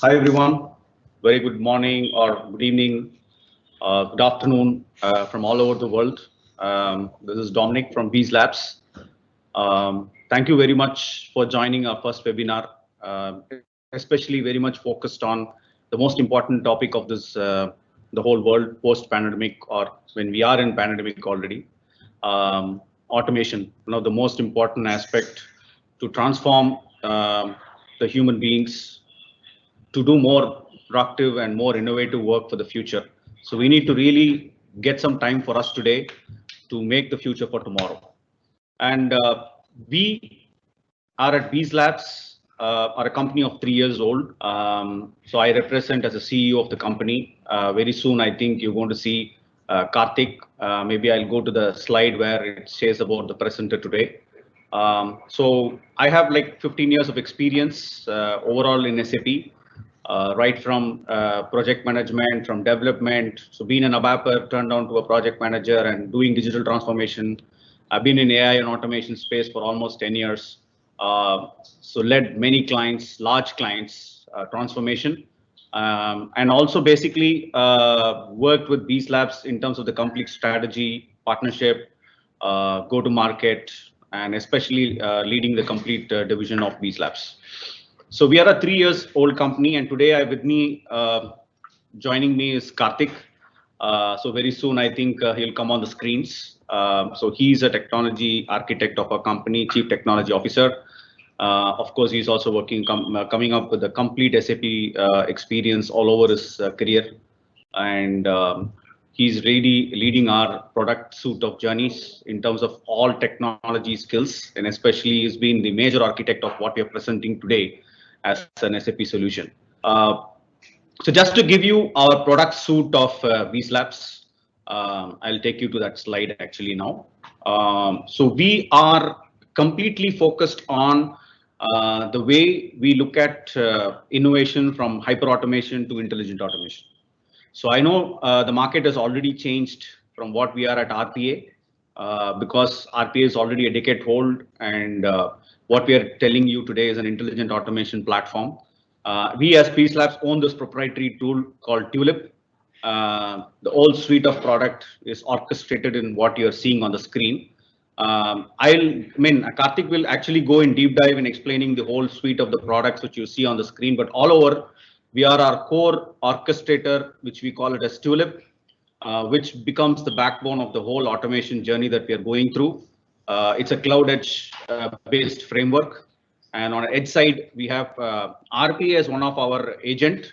Hi everyone, very good morning or good evening, good afternoon from all over the world. This is Dominic from Bees Labs. Thank you very much for joining our first webinar, especially very much focused on the most important topic of the whole world post-pandemic or when we are in pandemic already. Automation, one of the most important aspect to transform the human beings to do more productive and more innovative work for the future. So we need to really get some time for us today to make the future for tomorrow. And we are at Bees Labs, are a company of 3 years old. So I represent as a CEO of the company. Very soon, I think you're going to see Karthik. Maybe I'll go to the slide where it says about the presenter today. So I have like 15 years of experience overall in SAP, right from project management, from development. So being an ABAPer turned on to a project manager and doing digital transformation. I've been in AI and automation space for almost 10 years. So led many clients, large clients, transformation. And also basically worked with Bees Labs in terms of the complete strategy, partnership, go to market, and especially leading the complete division of Bees Labs. So we are a 3 years old company, and today I with me joining me is Karthik. So very soon I think he'll come on the screens. So he's a technology architect of our company, chief technology officer. Of course, he's also working coming up with a complete SAP experience all over his career, and he's really leading our product suite of journeys in terms of all technology skills, and especially he's been the major architect of what we are presenting today as an SAP solution. So just to give you our product suite of Bees Labs, I'll take you to that slide actually now. So we are completely focused on the way we look at innovation from hyper automation to intelligent automation. So I know the market has already changed from what we are at RPA because RPA is already a decade old, and what we are telling you today is an intelligent automation platform. We as Bees Labs own this proprietary tool called Tulip. The whole suite of product is orchestrated in what you're seeing on the screen. Karthik will actually go in deep dive in explaining the whole suite of the products which you see on the screen, but all over, we are our core orchestrator, which we call it as Tulip, which becomes the backbone of the whole automation journey that we are going through. It's a cloud edge based framework. And on the edge side, we have RPA as one of our agent,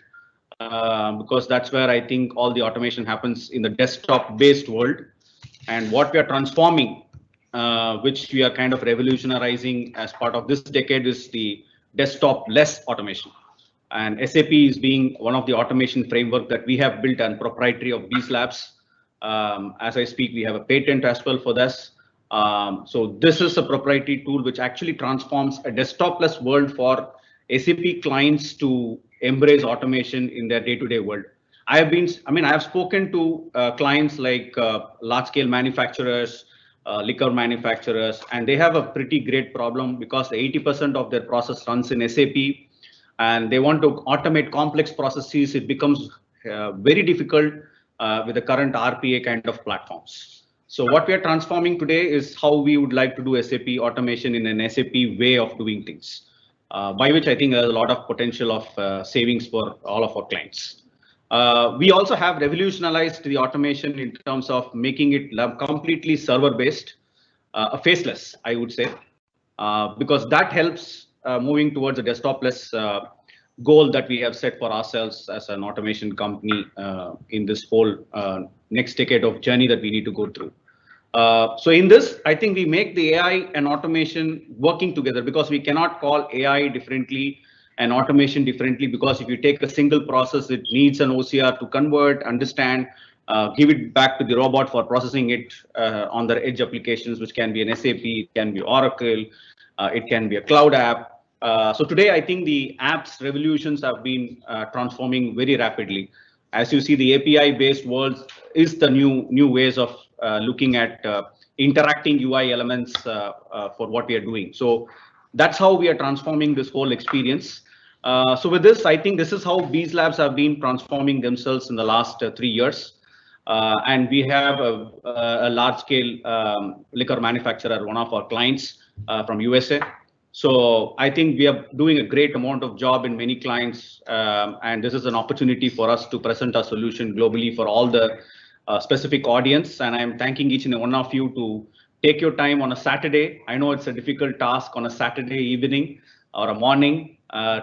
because that's where I think all the automation happens in the desktop based world. And what we are transforming, which we are kind of revolutionizing as part of this decade, is the desktop less automation. And SAP is being one of the automation framework that we have built and proprietary of Bees Labs. As I speak, we have a patent as well for this. So this is a proprietary tool which actually transforms a desktop-less world for SAP clients to embrace automation in their day-to-day world. I have spoken to clients like large-scale manufacturers, liquor manufacturers, and they have a pretty great problem because 80% of their process runs in SAP, and they want to automate complex processes. It becomes very difficult with the current RPA kind of platforms. So what we are transforming today is how we would like to do SAP automation in an SAP way of doing things, by which I think there's a lot of potential of savings for all of our clients. We also have revolutionized the automation in terms of making it completely server-based, faceless, I would say, because that helps moving towards a desktop-less goal that we have set for ourselves as an automation company in this whole next decade of journey that we need to go through. So in this, I think we make the AI and automation working together, because we cannot call AI differently and automation differently, because if you take a single process, it needs an OCR to convert, understand, give it back to the robot for processing it on their edge applications, which can be an SAP, it can be Oracle, it can be a cloud app. So today, I think the apps revolutions have been transforming very rapidly. As you see, the API-based world is the new ways of looking at interacting UI elements for what we are doing. So that's how we are transforming this whole experience. So with this, I think this is how Bees Labs have been transforming themselves in the last 3 years. And we have a large-scale liquor manufacturer, one of our clients from USA. So I think we are doing a great amount of job in many clients, and this is an opportunity for us to present our solution globally for all the specific audience. And I'm thanking each and one of you to take your time on a Saturday. I know it's a difficult task on a Saturday evening or a morning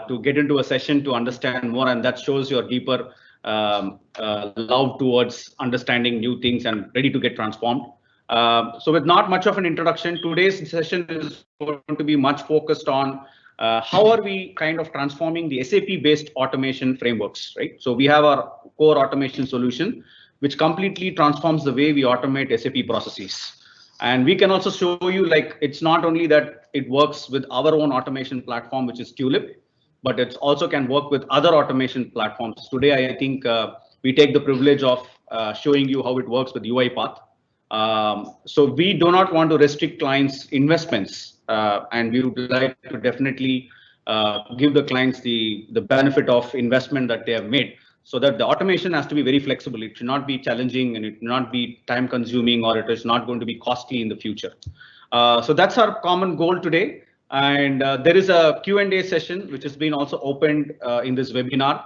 to get into a session to understand more, and that shows your deeper love towards understanding new things and ready to get transformed. So with not much of an introduction, today's session is going to be much focused on how are we kind of transforming the SAP-based automation frameworks, right? So we have our core automation solution, which completely transforms the way we automate SAP processes. And we can also show you, like, it's not only that it works with our own automation platform, which is Tulip, but it also can work with other automation platforms. Today, I think we take the privilege of showing you how it works with UiPath. So we do not want to restrict clients' investments, and we would like to definitely give the clients the benefit of investment that they have made, so that the automation has to be very flexible. It should not be challenging, and it should not be time consuming, or it is not going to be costly in the future. So that's our common goal today. And there is a Q&A session, which has been also opened in this webinar.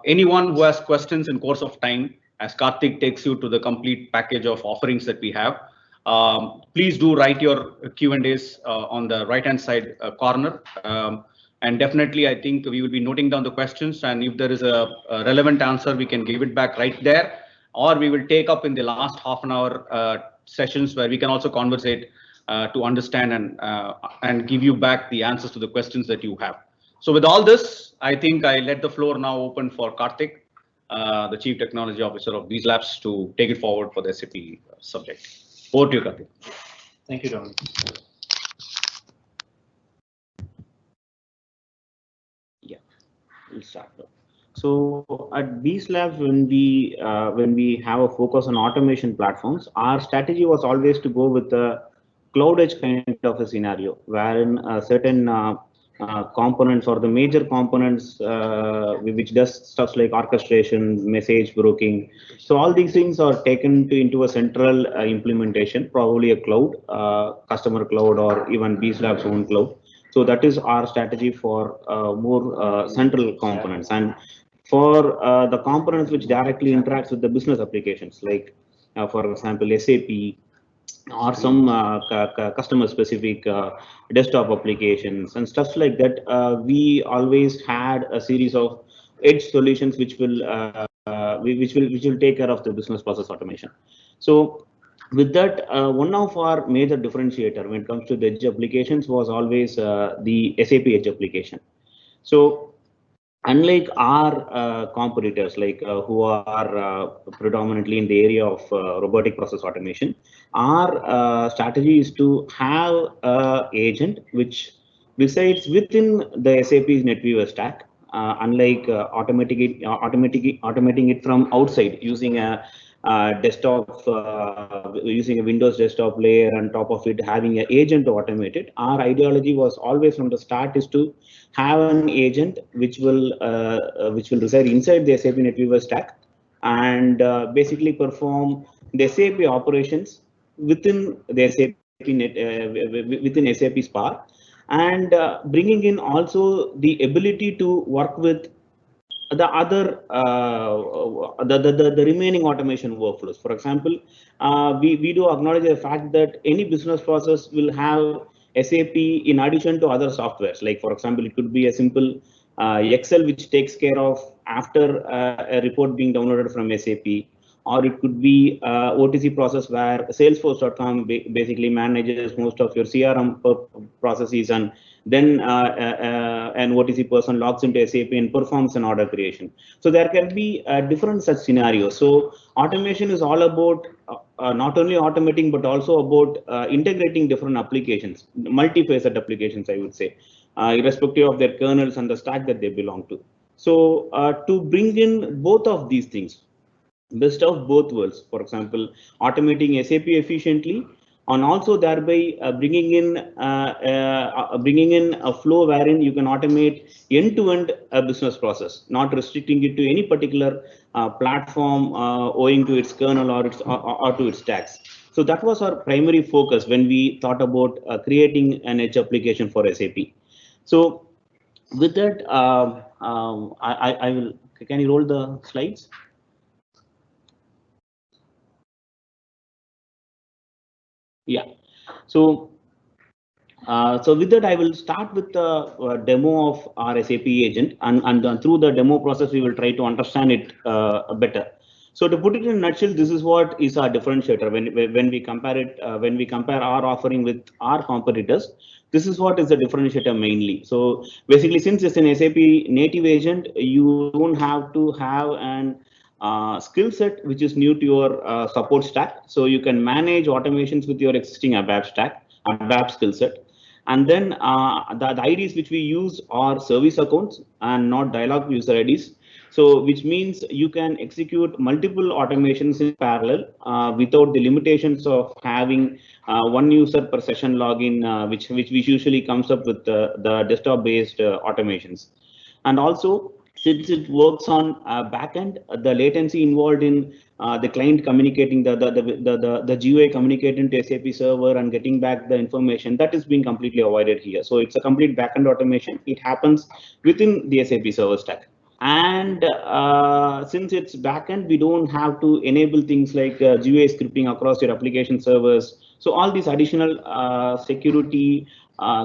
Anyone who has questions in course of time, as Karthik takes you to the complete package of offerings that we have, please do write your Q&As on the right-hand side corner. And definitely, I think we will be noting down the questions. And if there is a relevant answer, we can give it back right there. Or we will take up in the last half an hour sessions where we can also conversate to understand and give you back the answers to the questions that you have. So with all this, I think I let the floor now open for Karthik, the Chief Technology Officer of Bees Labs, to take it forward for the SAP subject. Over to you, Karthik. Thank you, Dominic. Yeah, we'll start now. So at Bees Labs, when we have a focus on automation platforms, our strategy was always to go with the cloud edge kind of a scenario, wherein certain components or the major components which does stuff like orchestration, message broking. So all these things are taken into a central implementation, probably a cloud, customer cloud, or even Bees Labs own cloud. So that is our strategy for more central components. And for the components which directly interacts with the business applications, like for example, SAP, or some customer specific desktop applications and stuff like that, we always had a series of edge solutions which will take care of the business process automation. So with that, one of our major differentiator when it comes to the edge applications was always the SAP edge application. So unlike our competitors, like who are predominantly in the area of robotic process automation, our strategy is to have an agent which resides within the SAP's NetWeaver stack, unlike automating it from outside using a desktop, using a Windows desktop layer, on top of it having an agent to automate it. Our ideology was always from the start is to have an agent which will reside inside the SAP NetWeaver stack and basically perform the SAP operations within the SAP within SAP Spark, and bringing in also the ability to work with the other the remaining automation workflows. For example, we do acknowledge the fact that any business process will have SAP in addition to other softwares. Like for example, it could be a simple Excel which takes care of after a report being downloaded from SAP, or it could be OTC process where Salesforce.com basically manages most of your CRM processes, and then an OTC person logs into SAP and performs an order creation. So there can be different such scenarios. So automation is all about not only automating, but also about integrating different applications, multi-facet applications, I would say, irrespective of their kernels and the stack that they belong to. So to bring in both of these things, best of both worlds, for example, automating SAP efficiently, and also thereby bringing in a flow wherein you can automate end-to-end business process, not restricting it to any particular platform owing to its kernel or to its stacks. So that was our primary focus when we thought about creating an edge application for SAP. So with that, I will. Can you roll the slides? Yeah. So with that, I will start with the demo of our SAP agent, and through the demo process, we will try to understand it better. So to put it in a nutshell, this is what is our differentiator when we compare it, when we compare our offering with our competitors. This is what is the differentiator mainly. So basically, since it's an SAP native agent, you don't have to have an skill set which is new to your support stack. So you can manage automations with your existing ABAP stack, ABAP skill set. And then the IDs which we use are service accounts and not dialog user IDs. So which means you can execute multiple automations in parallel without the limitations of having one user per session login, which usually comes up with the desktop based automations. And also, since it works on backend, the latency involved in the client communicating, the GUI communicating to SAP server and getting back the information, that is being completely avoided here. So it's a complete backend automation. It happens within the SAP server stack. And since it's backend, we don't have to enable things like GUI scripting across your application servers. So all these additional security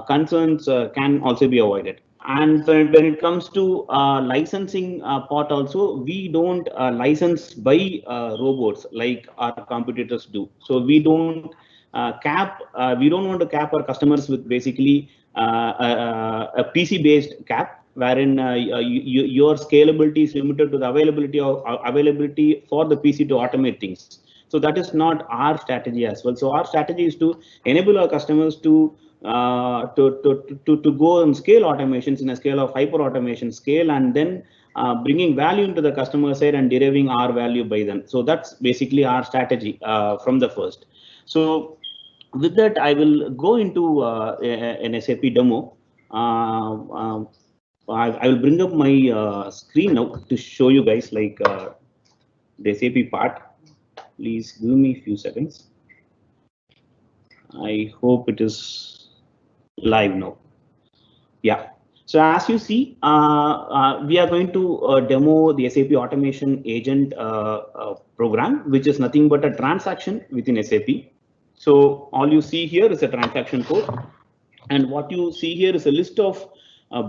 concerns can also be avoided. And when it comes to licensing part also, we don't license by robots like our competitors do. So we don't we don't want to cap our customers with basically a PC based cap, wherein your scalability is limited to the availability for the PC to automate things. So that is not our strategy as well. So our strategy is to enable our customers to go and scale automations in a scale of hyper automation scale, and then bringing value into the customer side and deriving our value by them. So that's basically our strategy from the first. So with that, I will go into an SAP demo. I will bring up my screen now to show you guys like the SAP part. Please give me a few seconds. I hope it is live now. Yeah. So as you see, we are going to demo the SAP automation agent program, which is nothing but a transaction within SAP. So all you see here is a transaction code, and what you see here is a list of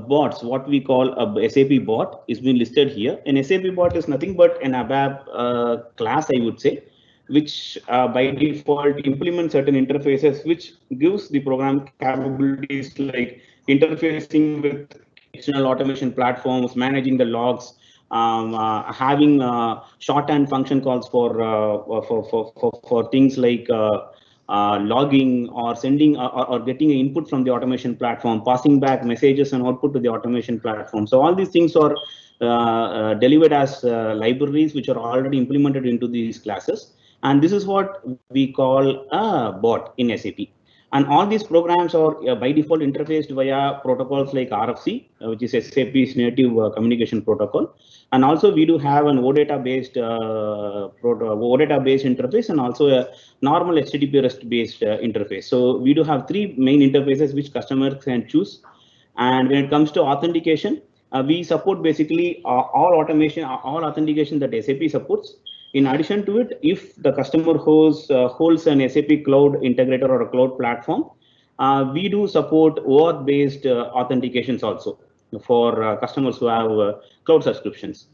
bots. What we call a SAP bot is being listed here. An SAP bot is nothing but an ABAP class, I would say, which by default implements certain interfaces, which gives the program capabilities like interfacing with external automation platforms, managing the logs, having shorthand function calls for things like logging or sending or getting an input from the automation platform, passing back messages and output to the automation platform. So all these things are delivered as libraries which are already implemented into these classes. And this is what we call a bot in SAP. And all these programs are by default interfaced via protocols like RFC, which is SAP's native communication protocol. And also we do have an OData based interface, and also a normal HTTP REST based interface. So we do have three main interfaces which customers can choose. And when it comes to authentication, we support basically all authentication that SAP supports. In addition to it, if the customer holds an SAP cloud integrator or a cloud platform, we do support OAuth-based authentications also for customers who have cloud subscriptions.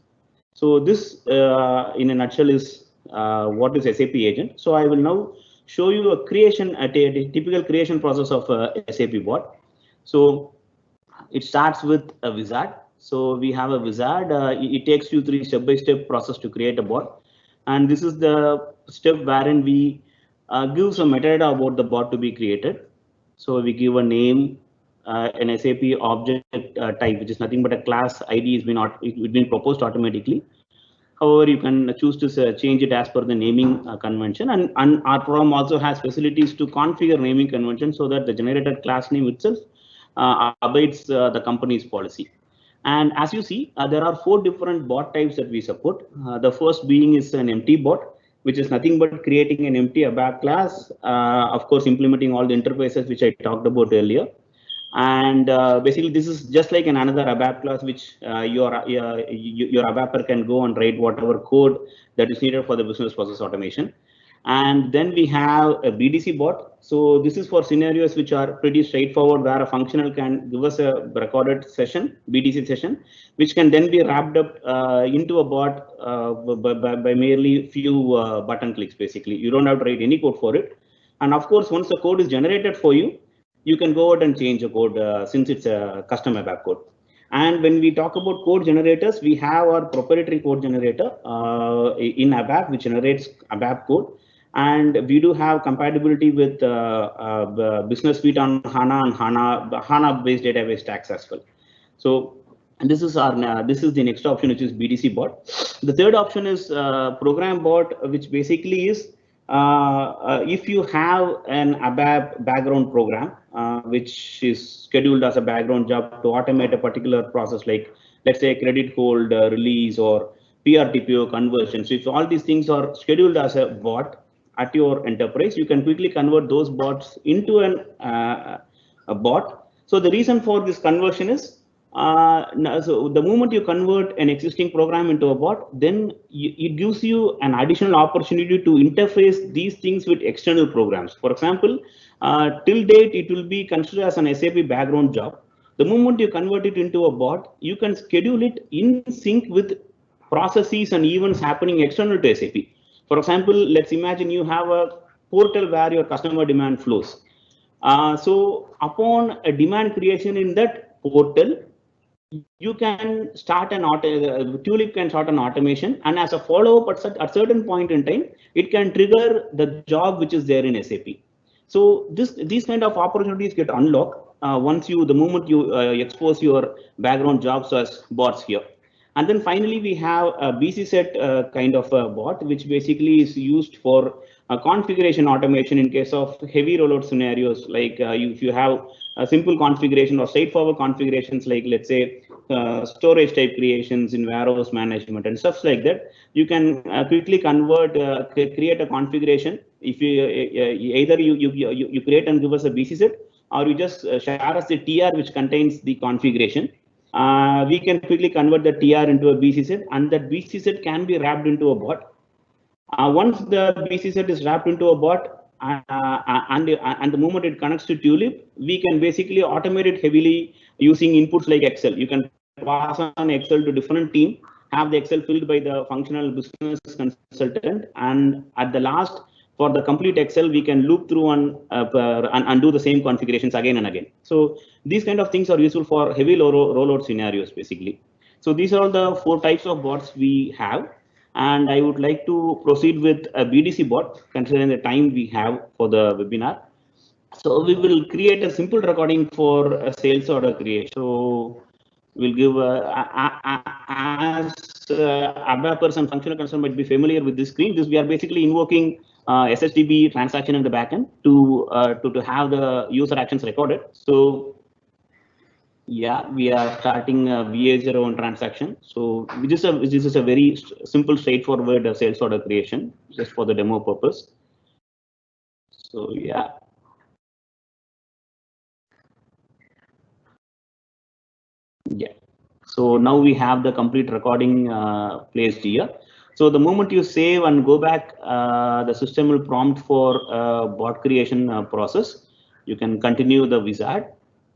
So this, in a nutshell, is what is SAP agent. So I will now show you a typical creation process of a SAP bot. So it starts with a wizard. So we have a wizard. It takes you through step-by-step process to create a bot. And this is the step wherein we give some metadata about the bot to be created. So we give a name, an SAP object type, which is nothing but a class ID has been proposed automatically. However, you can choose to change it as per the naming convention, and our program also has facilities to configure naming convention so that the generated class name itself abides the company's policy. And as you see, there are 4 different bot types that we support. The first being is an empty bot, which is nothing but creating an empty ABAP class, of course, implementing all the interfaces which I talked about earlier. And basically, this is just like another ABAP class, which your ABAPer can go and write whatever code that is needed for the business process automation. And then we have a BDC bot. So this is for scenarios which are pretty straightforward, where a functional can give us a recorded session, BDC session, which can then be wrapped up into a bot by merely few button clicks. Basically, you don't have to write any code for it. And of course, once the code is generated for you, you can go out and change the code since it's a custom ABAP code. And when we talk about code generators, we have our proprietary code generator in ABAP, which generates ABAP code. And we do have compatibility with Business Suite on HANA and HANA-based database stacks as well. So, and this is the next option, which is BDC bot. The third option is program bot, which basically is if you have an ABAP background program, which is scheduled as a background job to automate a particular process, like let's say credit hold release or PRTPO conversion. So if all these things are scheduled as a bot at your enterprise, you can quickly convert those bots into a bot. So the reason for this conversion is, so the moment you convert an existing program into a bot, then it gives you an additional opportunity to interface these things with external programs. For example, till date, it will be considered as an SAP background job. The moment you convert it into a bot, you can schedule it in sync with processes and events happening external to SAP. For example, let's imagine you have a portal where your customer demand flows. So upon a demand creation in that portal, you can start Tulip can start an automation, and as a follow-up at certain point in time, it can trigger the job which is there in SAP. So these kind of opportunities get unlocked the moment you expose your background jobs as bots here. And then finally, we have a BC set kind of a bot, which basically is used for configuration automation in case of heavy rollout scenarios, like if you have a simple configuration or straightforward configurations, like let's say storage type creations in warehouse management and stuff like that, you can quickly convert, create a configuration. If you either you create and give us a BC set, or you just share us the TR which contains the configuration. We can quickly convert the TR into a BC set, and that BC set can be wrapped into a bot. Once the BC set is wrapped into a bot, and the moment it connects to Tulip, we can basically automate it heavily using inputs like Excel. You can pass on Excel to different team, have the Excel filled by the functional business consultant, and at the last, for the complete Excel, we can loop through and do the same configurations again and again. So these kind of things are useful for heavy rollout scenarios, basically. So these are all the 4 types of bots we have. And I would like to proceed with a BDC bot, considering the time we have for the webinar. So we will create a simple recording for a sales order creation. So we'll give as ABAPers and functional consultants might be familiar with this screen. We are basically invoking SSDB transaction in the backend to have the user actions recorded. So yeah, we are starting a VA01 transaction. So this is a very simple, straightforward sales order creation, just for the demo purpose. So yeah. Yeah. So now we have the complete recording placed here. So the moment you save and go back, the system will prompt for bot creation process. You can continue the wizard.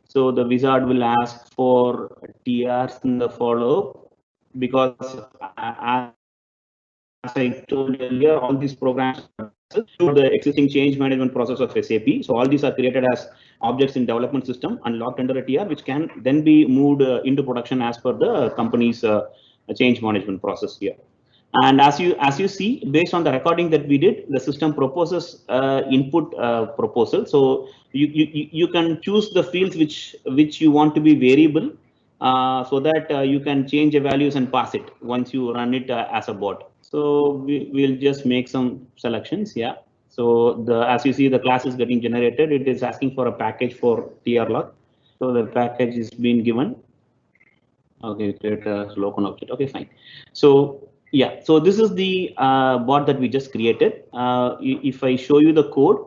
So the wizard will ask for TRs in the follow-up, because as I told earlier, all these programs through the existing change management process of SAP. So all these are created as objects in development system and locked under a TR, which can then be moved into production as per the company's change management process here. And as you see, based on the recording that we did, the system proposes input proposal. So you can choose the fields which you want to be variable, so that you can change the values and pass it once you run it as a bot. So we'll just make some selections. Yeah. So as you see, the class is getting generated. It is asking for a package for trlog. So the package is being given. Okay, create a local object. Okay, fine. So yeah, so this is the bot that we just created. If I show you the code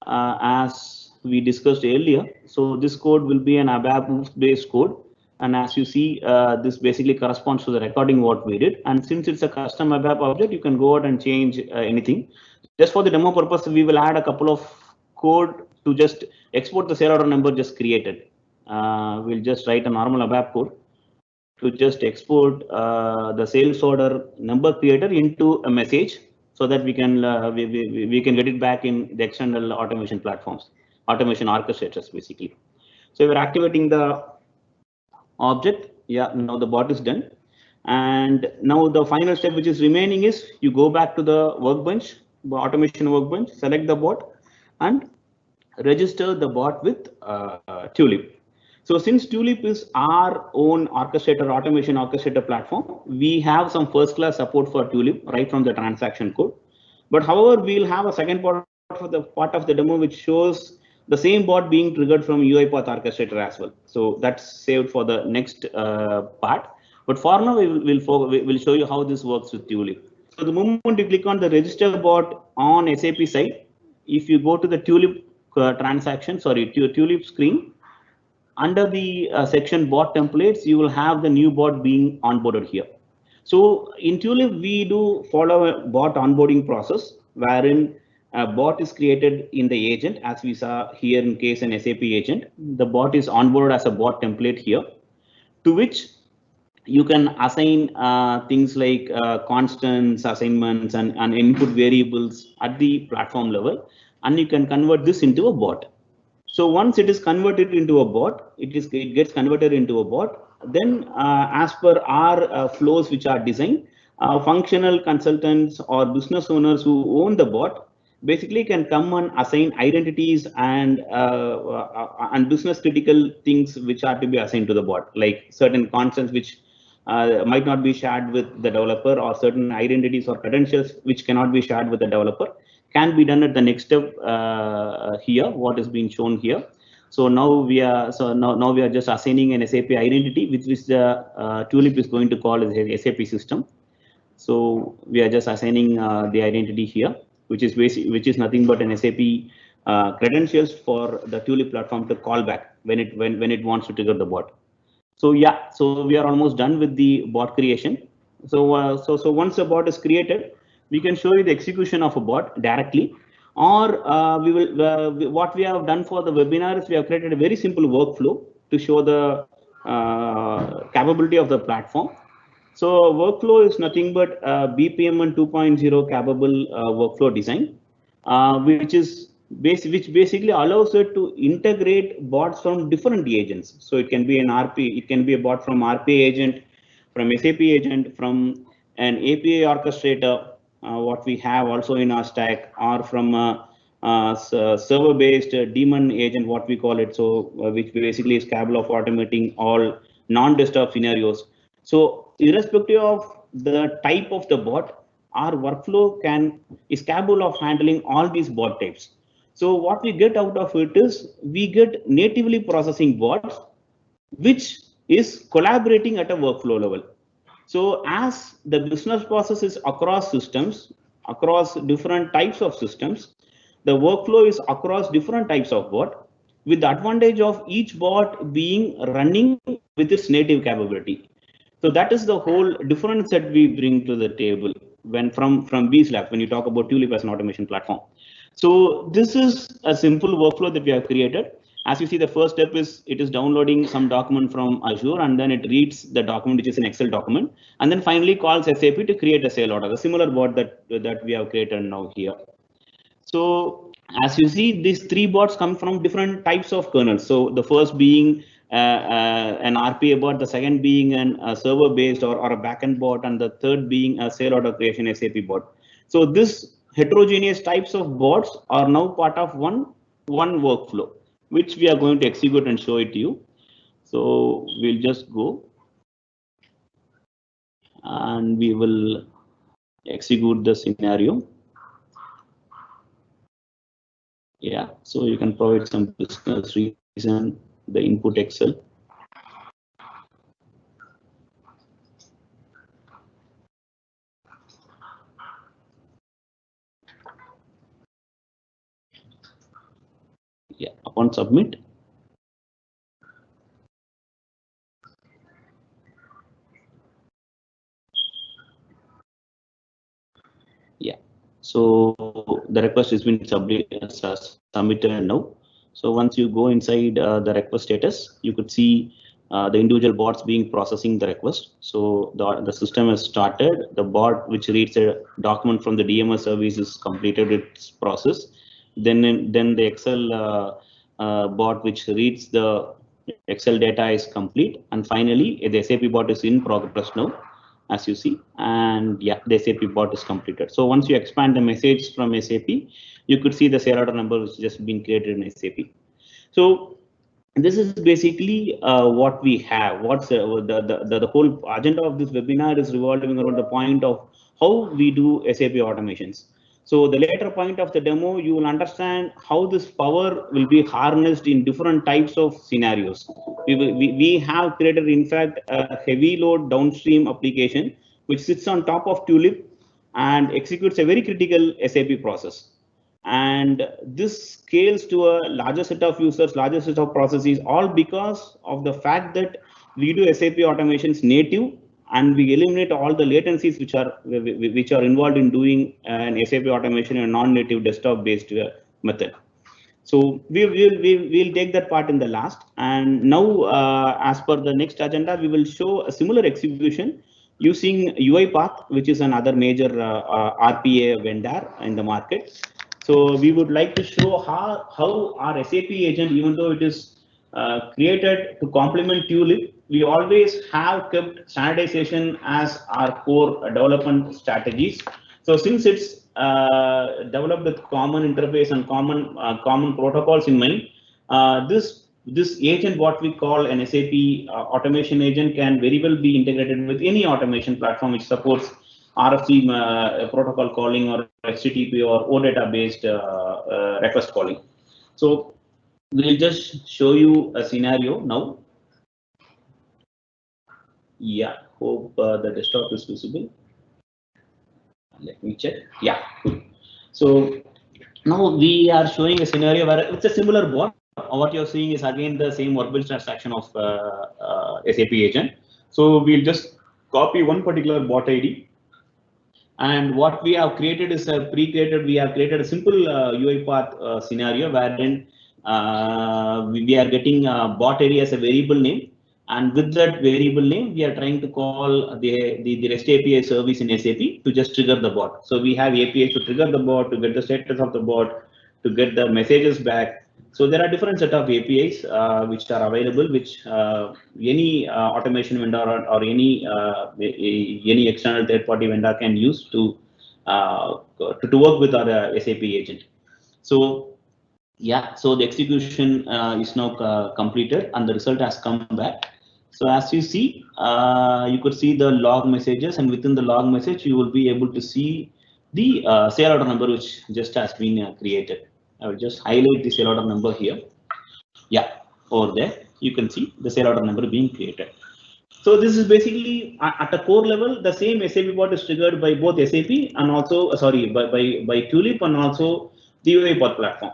as we discussed earlier, so this code will be an ABAP based code. And as you see, this basically corresponds to the recording what we did. And since it's a custom ABAP object, you can go out and change anything. Just for the demo purpose, we will add a couple of code to just export the sale order number just created. We'll just write a normal ABAP code to just export the sales order number creator into a message so that we can we can get it back in the external automation platforms, automation orchestrators basically. So we're activating the object. Yeah, now the bot is done. And now the final step which is remaining is you go back to the workbench, the automation workbench, select the bot and register the bot with Tulip. So since Tulip is our own orchestrator, automation orchestrator platform, we have some first class support for Tulip right from the transaction code. But however, we'll have a second part of the demo which shows the same bot being triggered from UiPath orchestrator as well. So that's saved for the next part. But for now, we'll show you how this works with Tulip. So the moment you click on the register bot on SAP side, if you go to the Tulip Tulip screen, under the section bot templates, you will have the new bot being onboarded here. So in Tulip, we do follow a bot onboarding process wherein a bot is created in the agent, as we saw here in case an SAP agent. The bot is onboarded as a bot template here, to which you can assign things like constants, assignments, and input variables at the platform level, and you can convert this into a bot. So once it is converted into a bot, it gets converted into a bot. Then, as per our flows which are designed, functional consultants or business owners who own the bot basically can come and assign identities and business critical things which are to be assigned to the bot, like certain constants which might not be shared with the developer, or certain identities or credentials which cannot be shared with the developer, can be done at the next step here, what is being shown here. So now we are just assigning an SAP identity, which the Tulip is going to call as a SAP system. So we are just assigning the identity here, which is nothing but an SAP credentials for the Tulip platform to call back when it wants to trigger the bot. So yeah, so we are almost done with the bot creation. So so once a bot is created, we can show you the execution of a bot directly, or what we have done for the webinar is we have created a very simple workflow to show the capability of the platform. So workflow is nothing but BPMN 2.0 capable workflow design, which basically allows it to integrate bots from different agents. So it can be an RP, it can be a bot from RPA agent, from SAP agent, from an API orchestrator, what we have also in our stack, or from a server-based daemon agent, what we call it. So which basically is capable of automating all non-desktop scenarios. So irrespective of the type of the bot, our workflow is capable of handling all these bot types. So what we get out of it is we get natively processing bots, which is collaborating at a workflow level. So as the business process is across systems, across different types of systems, the workflow is across different types of bot, with the advantage of each bot being running with its native capability. So that is the whole difference that we bring to the table when from BSlabs, when you talk about Tulip as an automation platform. So this is a simple workflow that we have created. As you see, the first step is it is downloading some document from Azure, and then it reads the document, which is an Excel document, and then finally calls SAP to create a sale order, the similar bot that we have created now here. So as you see, these three bots come from different types of kernels. So the first being an RPA bot, the second being a server-based or a backend bot, and the third being a sale order creation SAP bot. So this heterogeneous types of bots are now part of one workflow, which we are going to execute and show it to you. So we'll just go and we will execute the scenario. Yeah, so you can provide some business reason, the input Excel. Yeah, upon submit. Yeah, so the request has been submitted now. So once you go inside the request status, you could see the individual bots being processing the request. So the system has started. The bot which reads a document from the DMS service is completed its process. Then the Excel bot which reads the Excel data is complete, and finally the SAP bot is in progress now, as you see, and yeah, the SAP bot is completed. So once you expand the message from SAP, you could see the sale order number which just been created in SAP. So this is basically what we have. What's the whole agenda of this webinar is revolving around the point of how we do SAP automations. So the later point of the demo, you will understand how this power will be harnessed in different types of scenarios. We have created, in fact, a heavy load downstream application which sits on top of Tulip and executes a very critical SAP process. And this scales to a larger set of users, larger set of processes, all because of the fact that we do SAP automations native, and we eliminate all the latencies which are involved in doing an SAP automation in a non-native desktop-based method. So we'll take that part in the last. And now, as per the next agenda, we will show a similar execution using UiPath, which is another major RPA vendor in the market. So we would like to show how our SAP agent, even though it is created to complement Tulip, we always have kept standardization as our core development strategies. So since it's developed with common interface and common protocols in mind, this agent, what we call an SAP automation agent, can very well be integrated with any automation platform which supports RFC protocol calling or HTTP or OData based request calling. So we'll just show you a scenario now. Yeah, hope the desktop is visible. Let me check. Yeah, good. So now we are showing a scenario where it's a similar bot. What you're seeing is again the same workbench transaction of SAP agent. So we'll just copy one particular bot ID. And what we have created is a pre-created, we have created a simple UiPath scenario wherein we are getting bot ID as a variable name. And with that variable name, we are trying to call the REST API service in SAP to just trigger the bot. So we have APIs to trigger the bot, to get the status of the bot, to get the messages back. So there are different set of APIs which are available, which any automation vendor or any external third-party vendor can use to work with our SAP agent. So yeah, so the execution is now completed and the result has come back. So as you see, you could see the log messages, and within the log message, you will be able to see the sale order number which just has been created. I will just highlight the sale order number here. Yeah, over there, you can see the sale order number being created. So this is basically at a core level, the same SAP bot is triggered by both SAP and also, by Tulip and also the UiPath platform.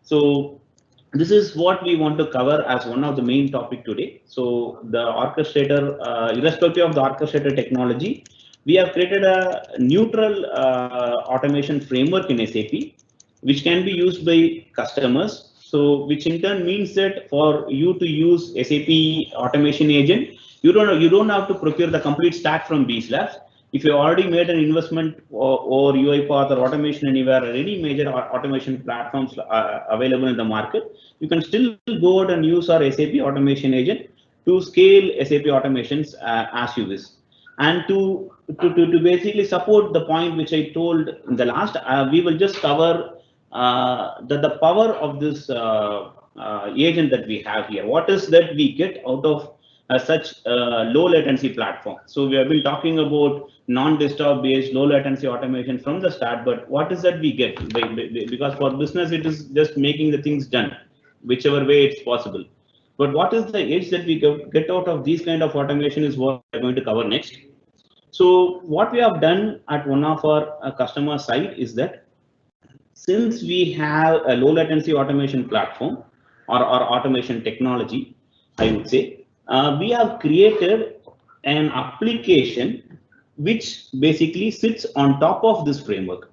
So this is what we want to cover as one of the main topic today. So the orchestrator, irrespective of the orchestrator technology, we have created a neutral automation framework in SAP, which can be used by customers. So which in turn means that for you to use SAP automation agent, you don't have to procure the complete stack from BSlabs. If you already made an investment or UiPath or Automation Anywhere or any major automation platforms available in the market, you can still go out and use our SAP automation agent to scale SAP automations as you wish. And to basically support the point which I told in the last, we will just cover the power of this agent that we have here. What is that we get out of such low latency platform? So we have been talking about non-desktop based low latency automation from the start, but what is that we get? Because for business, it is just making the things done, whichever way it's possible. But what is the edge that we get out of these kind of automation is what we're going to cover next. So what we have done at one of our customer site is that since we have a low latency automation platform or automation technology, I would say, we have created an application which basically sits on top of this framework.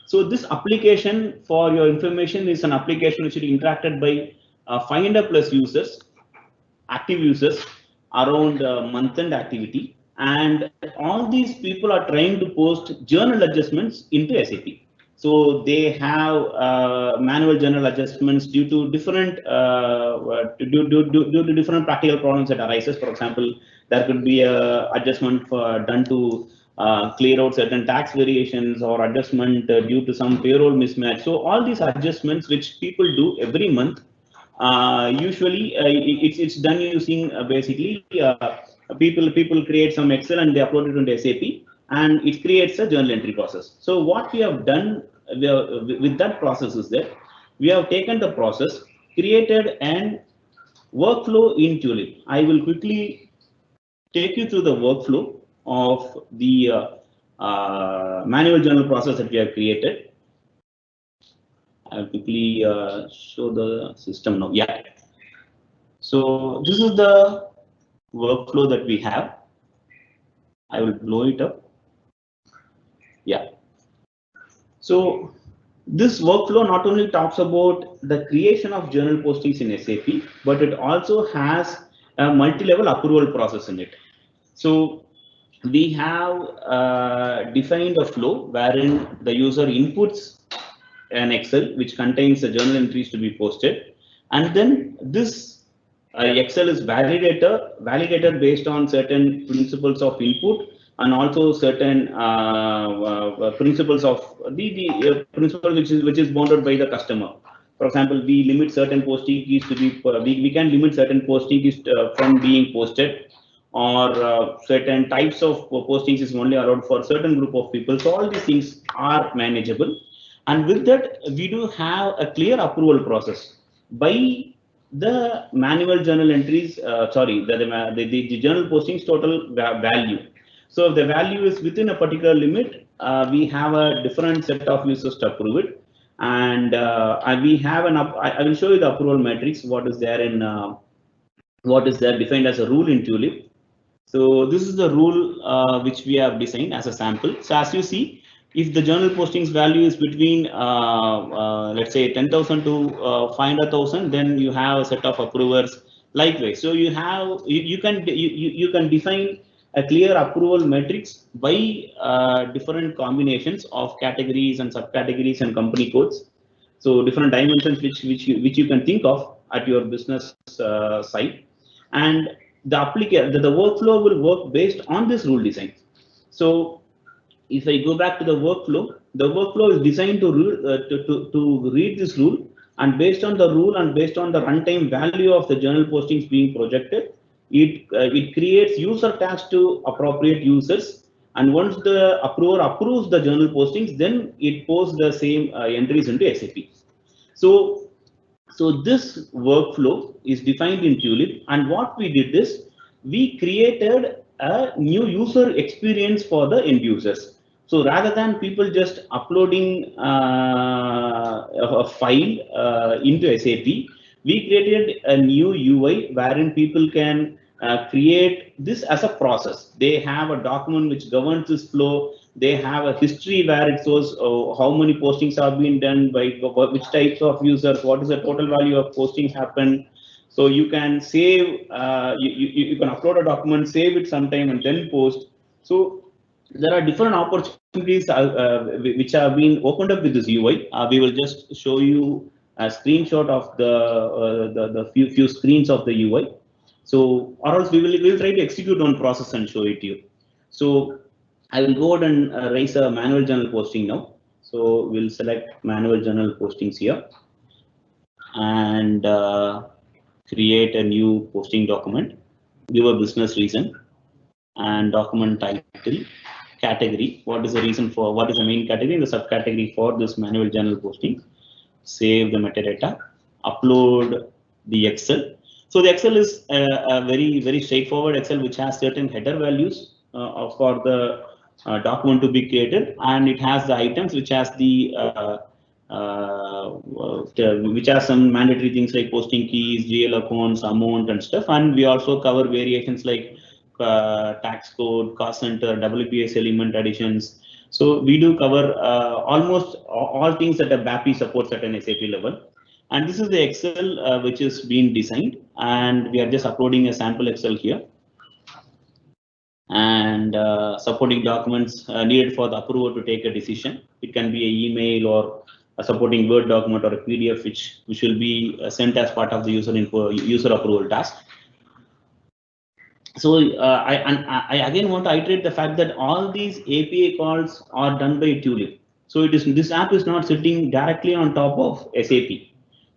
So this application, for your information, is an application which is interacted by 500 plus users, active users around month-end activity, and all these people are trying to post journal adjustments into SAP. So they have manual journal adjustments due to different due to different practical problems that arises. For example, there could be a adjustment done to clear out certain tax variations or adjustment due to some payroll mismatch. So all these adjustments which people do every month, usually it's done using basically people create some Excel and they upload it into SAP, and it creates a journal entry process. So what we have done with that process is that we have taken the process, created an workflow in Tulip. I will quickly take you through the workflow of the manual journal process that we have created. I'll quickly show the system now. Yeah. So this is the workflow that we have. I will blow it up. Yeah. So this workflow not only talks about the creation of journal postings in SAP, but it also has a multi-level approval process in it. So we have defined a flow wherein the user inputs an Excel which contains the journal entries to be posted, and then this Excel is validated based on certain principles of input and also certain principles of the principle which is bounded by the customer. For example, we limit certain posting keys to be we can limit certain posting keys from being posted, or certain types of postings is only allowed for certain group of people. So all these things are manageable, and with that we do have a clear approval process by the manual journal entries. The journal postings total value. So if the value is within a particular limit, we have a different set of users to approve it, and we have I will show you the approval matrix. What is there in what is there defined as a rule in Tulip. So this is the rule which we have designed as a sample. So as you see, if the journal postings value is between let's say 10,000 to 500,000, then you have a set of approvers. Likewise, so you have you can define a clear approval matrix by different combinations of categories and subcategories and company codes. So different dimensions which you can think of at your business site, and the workflow will work based on this rule design. So if I go back to the workflow is designed to read this rule, and based on the rule and based on the runtime value of the journal postings being projected, it creates user tags to appropriate users, and once the approver approves the journal postings, then it posts the same entries into SAP. So this workflow is defined in Tulip, and what we did is we created a new user experience for the end users. So rather than people just uploading a file into SAP, we created a new UI wherein people can create this as a process. They have a document which governs this flow. They have a history where it shows how many postings have been done by which types of users, what is the total value of postings happen. So you can save, you can upload a document, save it sometime, and then post. So there are different opportunities which have been opened up with this UI. We will just show you a screenshot of the few screens of the UI. So, or else we'll try to execute one process and show it to you. So I will go ahead and raise a manual journal posting now. So we'll select manual journal postings here. and create a new posting document, give a business reason and document title, category, what is the reason for, what is the main category and the subcategory for this manual journal posting, save the metadata, upload the Excel. So the Excel is a very straightforward Excel which has certain header values for the document to be created, and it has the items which has the which has some mandatory things like posting keys, GL accounts, amount and stuff, and we also cover variations like tax code, cost center, WPS element additions. So we do cover almost all things that a BAPI supports at an SAP level. And this is the Excel which is being designed, and we are just uploading a sample Excel here. And supporting documents needed for the approver to take a decision. It can be an email or a supporting Word document or a PDF which will be sent as part of the user approval task. So I again want to iterate the fact that all these API calls are done by Tulip. So this app is not sitting directly on top of SAP.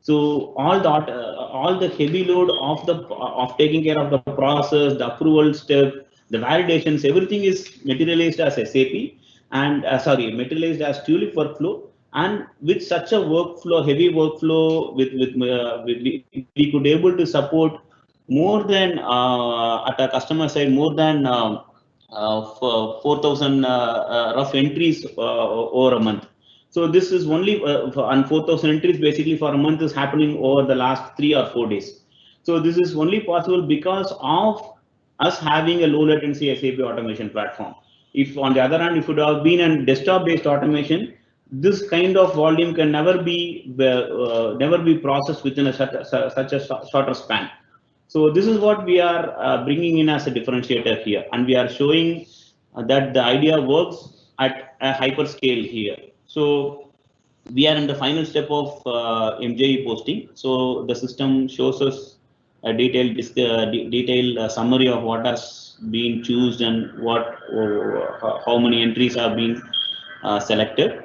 So all the heavy load of taking care of the process, the approval step, the validations, everything is materialized as SAP and materialized as Tulip workflow. And with such a workflow, heavy workflow, we could able to support more than at a customer side, more than 4,000 rough entries over a month. So this is only and 4,000 entries basically for a month is happening over the last 3 or 4 days. So this is only possible because of us having a low latency SAP automation platform. If on the other hand, if it would have been a desktop based automation, this kind of volume can never be processed within such a shorter span. So this is what we are bringing in as a differentiator here, and we are showing that the idea works at a hyper scale here. So we are in the final step of MJE posting. So the system shows us a detailed summary of what has been chosen and how many entries are being selected.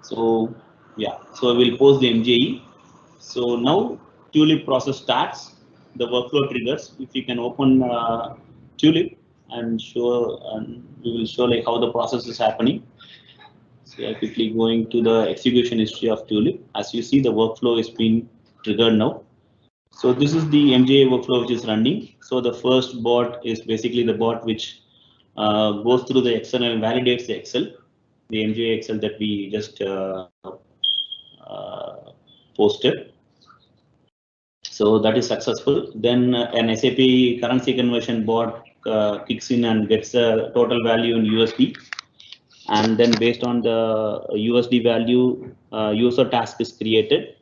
So yeah, so we'll post the MJE. So now Tulip process starts, the workflow triggers. If you can open Tulip and show, we will show like how the process is happening. So I'm quickly going to the execution history of Tulip. As you see, the workflow is being triggered now. So this is the MJA workflow which is running. So the first bot is basically the bot which goes through the Excel and validates the Excel, the MJA Excel that we just posted. So that is successful. Then an SAP currency conversion bot kicks in and gets a total value in USD. And then based on the USD value, user task is created.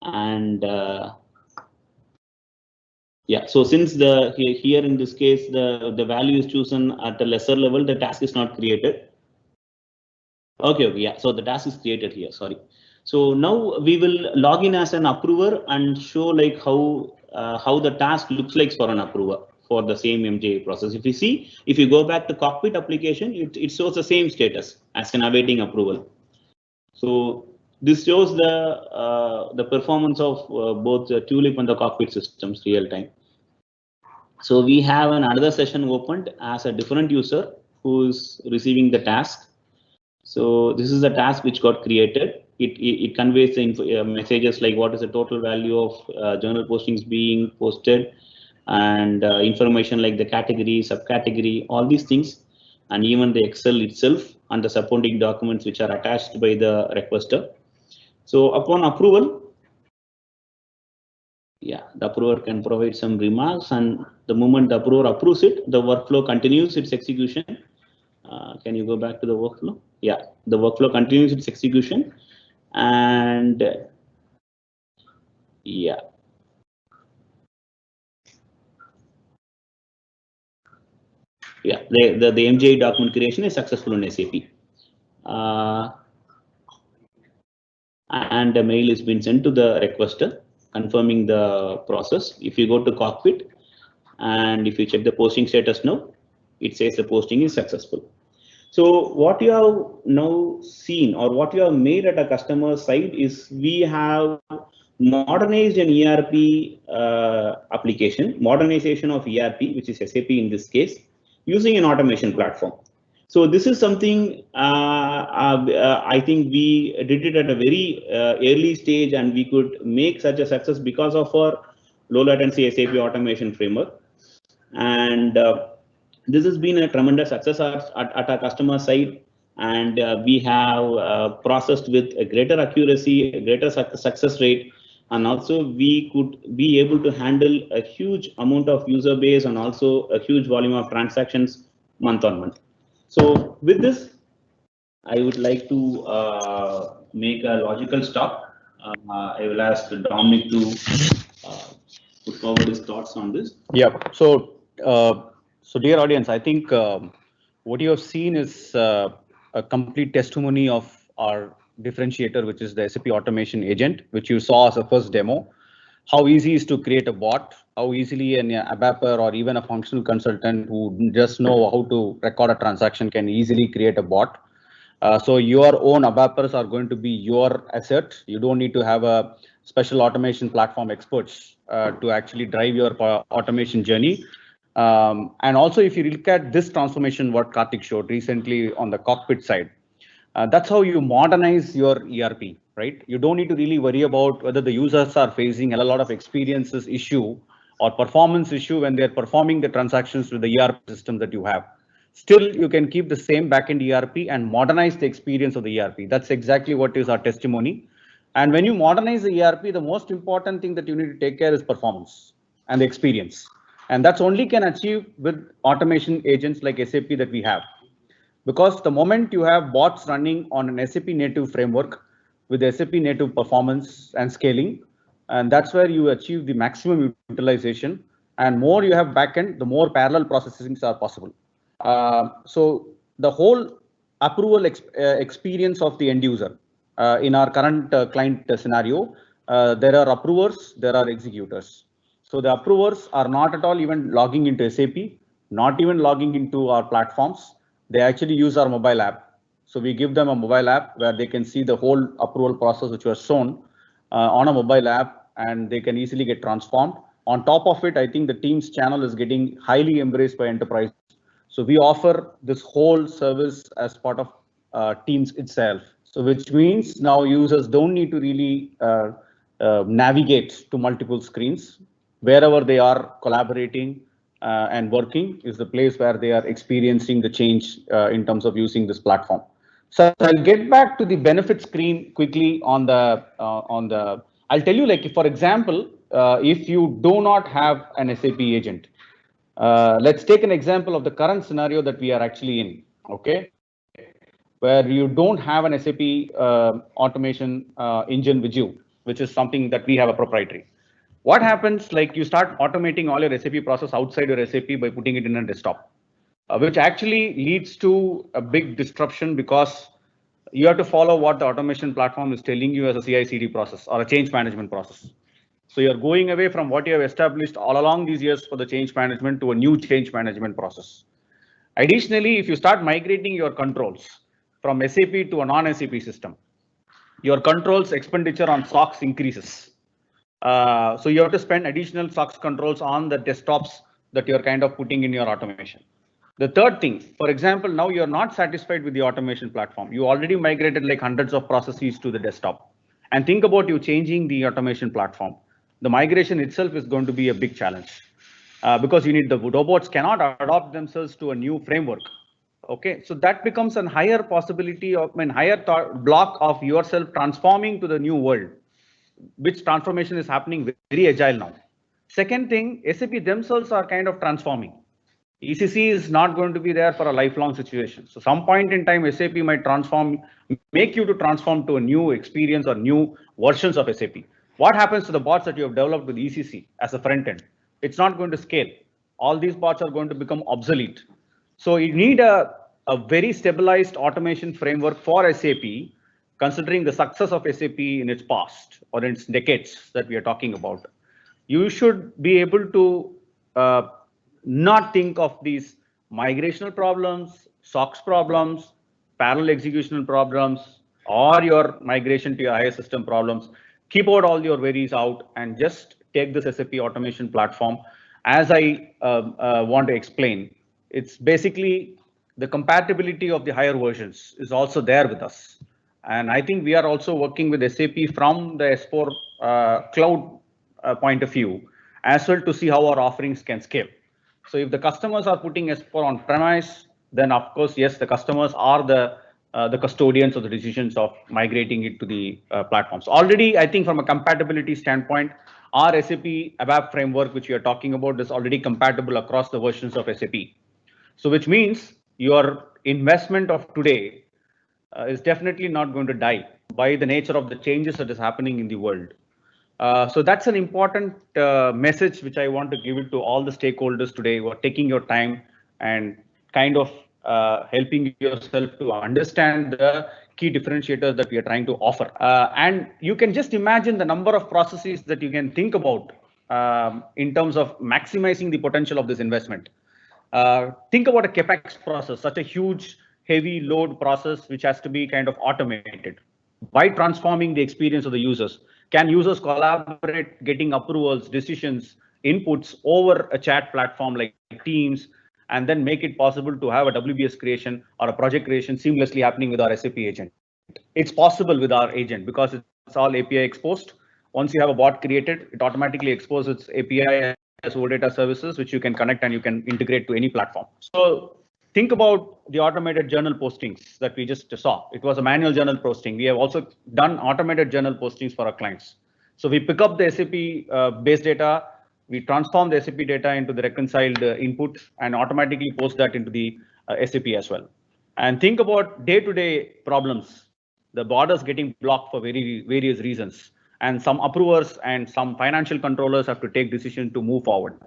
And yeah, so since here in this case, the value is chosen at a lesser level, the task is not created. Okay, yeah, so the task is created here, sorry. So now we will log in as an approver and show like how the task looks like for an approver for the same MJA process. If you see, if you go back to cockpit application, it shows the same status as an awaiting approval. So this shows the performance of both the Tulip and the cockpit systems real time. So we have another session opened as a different user who is receiving the task. So this is the task which got created. It conveys the messages like what is the total value of journal postings being posted, and information like the category, subcategory, all these things, and even the Excel itself and the supporting documents which are attached by the requester. So upon approval, yeah, the approver can provide some remarks, and the moment the approver approves it, the workflow continues its execution. Can you go back to the workflow? Yeah, the workflow continues its execution, and yeah. Yeah, the MJA document creation is successful in SAP. And the mail is been sent to the requester confirming the process. If you go to cockpit and if you check the posting status now, it says the posting is successful. So what you have now seen or what you have made at a customer side is we have modernized an ERP application, modernization of ERP, which is SAP in this case, using an automation platform. So this is something I think we did it at a very early stage, and we could make such a success because of our low latency SAP automation framework. And this has been a tremendous success at our customer side, and we have processed with a greater accuracy, a greater success rate, and also we could be able to handle a huge amount of user base and also a huge volume of transactions month on month. So with this, I would like to make a logical stop. I will ask Dominic to put forward his thoughts on this. Yep. So dear audience, I think what you have seen is a complete testimony of our differentiator, which is the SAP Automation Agent, which you saw as a first demo. How easy is to create a bot, how easily an ABAPer or even a functional consultant who just know how to record a transaction can easily create a bot. So your own ABAPers are going to be your asset. You don't need to have a special automation platform experts to actually drive your automation journey. And also, if you look at this transformation, what Karthik showed recently on the cockpit side, that's how you modernize your ERP, right? You don't need to really worry about whether the users are facing a lot of experiences issue or performance issue when they're performing the transactions with the ERP system that you have. Still, you can keep the same backend ERP and modernize the experience of the ERP. That's exactly what is our testimony. And when you modernize the ERP, the most important thing that you need to take care is performance and the experience. And that's only can achieve with automation agents like SAP that we have. Because the moment you have bots running on an SAP native framework with SAP native performance and scaling, and that's where you achieve the maximum utilization. And more you have backend, the more parallel processings are possible. So the whole approval experience of the end user in our current client scenario, there are approvers, there are executors. So the approvers are not at all even logging into SAP, not even logging into our platforms. They actually use our mobile app. So we give them a mobile app where they can see the whole approval process which was shown on a mobile app, and they can easily get transformed. On top of it, I think the Teams channel is getting highly embraced by enterprise. So we offer this whole service as part of Teams itself. So which means now users don't need to really navigate to multiple screens. Wherever they are collaborating and working is the place where they are experiencing the change in terms of using this platform. So I'll get back to the benefit screen quickly on the I'll tell you, like, for example, if you do not have an SAP agent, let's take an example of the current scenario that we are actually in, okay, where you don't have an SAP automation engine with you, which is something that we have a proprietary. What happens, like, you start automating all your SAP process outside your SAP by putting it in a desktop, which actually leads to a big disruption because you have to follow what the automation platform is telling you as a CI/CD process or a change management process. So you're going away from what you have established all along these years for the change management to a new change management process. Additionally, if you start migrating your controls from SAP to a non-SAP system, your controls expenditure on SOX increases. So you have to spend additional SOX controls on the desktops that you're kind of putting in your automation. The third thing, for example, now you're not satisfied with the automation platform. You already migrated like hundreds of processes to the desktop. And think about you changing the automation platform. The migration itself is going to be a big challenge because you need the robots cannot adopt themselves to a new framework. Okay, so that becomes a higher possibility of, higher block of yourself transforming to the new world, which transformation is happening very agile now. Second thing, SAP themselves are kind of transforming. ECC is not going to be there for a lifelong situation. So some point in time, SAP might transform, make you to transform to a new experience or new versions of SAP. What happens to the bots that you have developed with ECC as a front end? It's not going to scale. All these bots are going to become obsolete. So you need a very stabilized automation framework for SAP, considering the success of SAP in its past or in its decades that we are talking about. You should be able to not think of these migrational problems, SOX problems, parallel execution problems, or your migration to your IS system problems, keep out all your worries out and just take this SAP automation platform. As I want to explain, it's basically the compatibility of the higher versions is also there with us. And I think we are also working with SAP from the S4 cloud point of view as well to see how our offerings can scale. So if the customers are putting S4 on premise, then of course, yes, the customers are the custodians of the decisions of migrating it to the platforms. Already, I think from a compatibility standpoint, our SAP ABAP framework, which we are talking about, is already compatible across the versions of SAP. So which means your investment of today is definitely not going to die by the nature of the changes that is happening in the world. So that's an important message which I want to give it to all the stakeholders today who are taking your time and kind of helping yourself to understand the key differentiators that we are trying to offer. And you can just imagine the number of processes that you can think about in terms of maximizing the potential of this investment. Think about a CapEx process, such a huge, heavy load process, which has to be kind of automated by transforming the experience of the users. Can users collaborate, getting approvals, decisions, inputs over a chat platform like Teams, and then make it possible to have a WBS creation or a project creation seamlessly happening with our SAP agent? It's possible with our agent because it's all API exposed. Once you have a bot created, it automatically exposes its API as OData services, which you can connect and you can integrate to any platform. So think about the automated journal postings that we just saw. It was a manual journal posting. We have also done automated journal postings for our clients. So we pick up the SAP base data, we transform the SAP data into the reconciled input and automatically post that into the SAP as well. And think about day-to-day problems, the borders getting blocked for various reasons. And some approvers and some financial controllers have to take decision to move forward.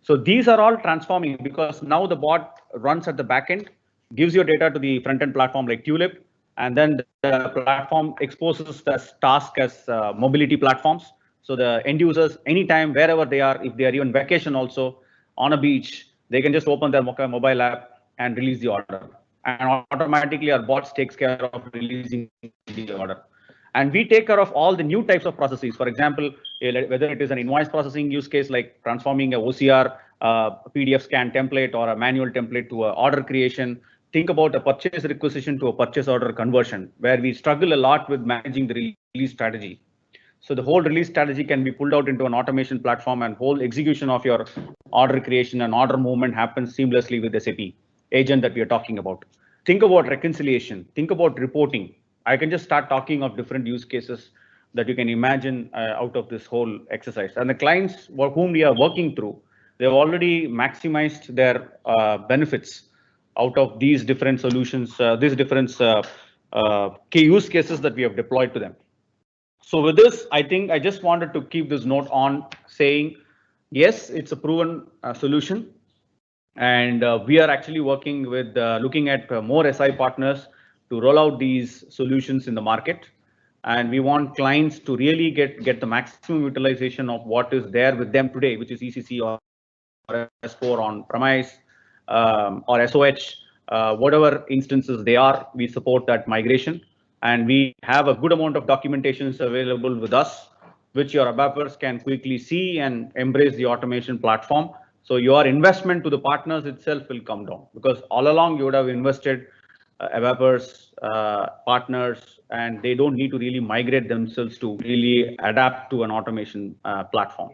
So these are all transforming because now the bot runs at the back end, gives your data to the front end platform like Tulip, and then the platform exposes the task as mobility platforms. So the end users, anytime, wherever they are, if they are even vacation also on a beach, they can just open their mobile app and release the order. And automatically our bots takes care of releasing the order. And we take care of all the new types of processes. For example, whether it is an invoice processing use case like transforming a OCR, PDF scan template, or a manual template to an order creation. Think about a purchase requisition to a purchase order conversion, where we struggle a lot with managing the release strategy. So the whole release strategy can be pulled out into an automation platform, and whole execution of your order creation and order movement happens seamlessly with SAP agent that we are talking about. Think about reconciliation. Think about reporting. I can just start talking of different use cases that you can imagine out of this whole exercise. And the clients whom we are working through, they've already maximized their benefits out of these different solutions, these different key use cases that we have deployed to them. So with this, I think I just wanted to keep this note on saying, yes, it's a proven solution. And we are actually working with looking at more SI partners to roll out these solutions in the market. And we want clients to really get the maximum utilization of what is there with them today, which is ECC or S4 on premise or SOH, whatever instances they are, we support that migration. And we have a good amount of documentations available with us, which your ABAPers can quickly see and embrace the automation platform. So your investment to the partners itself will come down, because all along you would have invested ABAPers, partners, and they don't need to really migrate themselves to really adapt to an automation platform.